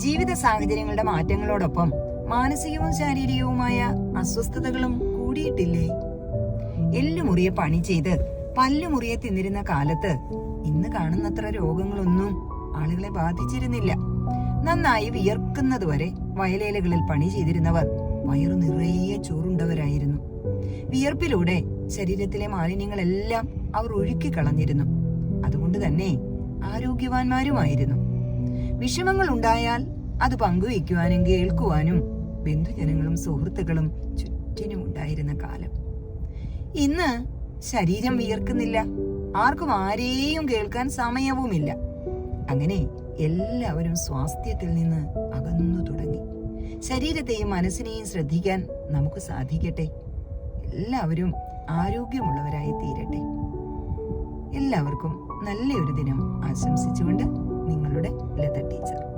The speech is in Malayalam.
ജീവിത സാഹചര്യങ്ങളുടെ മാറ്റങ്ങളോടൊപ്പം മാനസികവും ശാരീരികവുമായ അസ്വസ്ഥതകളും കൂടിയിട്ടില്ലേ? എല്ലുമുറിയെ പണി ചെയ്ത് പല്ലുമുറിയെ തിന്നിരുന്ന കാലത്ത് ഇന്ന് കാണുന്നത്ര രോഗങ്ങളൊന്നും ആളുകളെ ബാധിച്ചിരുന്നില്ല. നന്നായി വിയർക്കുന്നതുവരെ വയലേലകളിൽ പണി ചെയ്തിരുന്നവർ വയറു നിറയെ ചോറുണ്ടവരായിരുന്നു. വിയർപ്പിലൂടെ ശരീരത്തിലെ മാലിന്യങ്ങളെല്ലാം അവർ ഒഴുക്കിക്കളഞ്ഞിരുന്നു. അതുകൊണ്ട് തന്നെ ആരോഗ്യവാന്മാരുമായിരുന്നു. വിഷമങ്ങൾ ഉണ്ടായാൽ അത് പങ്കുവയ്ക്കുവാനും കേൾക്കുവാനും ബന്ധുജനങ്ങളും സുഹൃത്തുക്കളും ചുറ്റിനും ഉണ്ടായിരുന്ന കാലം. ഇന്ന് ശരീരം വിയർക്കുന്നില്ല, ആർക്കും ആരെയും കേൾക്കാൻ സമയവുമില്ല. അങ്ങനെ എല്ലാവരും സ്വാസ്ഥ്യത്തിൽ നിന്ന് അകന്നു തുടങ്ങി. ശരീരത്തെയും മനസ്സിനെയും ശ്രദ്ധിക്കാൻ നമുക്ക് സാധിക്കട്ടെ. എല്ലാവരും ആരോഗ്യമുള്ളവരായി തീരട്ടെ. എല്ലാവർക്കും നല്ലൊരു ദിനം ആശംസിച്ചുകൊണ്ട് നിങ്ങളുടെ ലത ടീച്ചർ.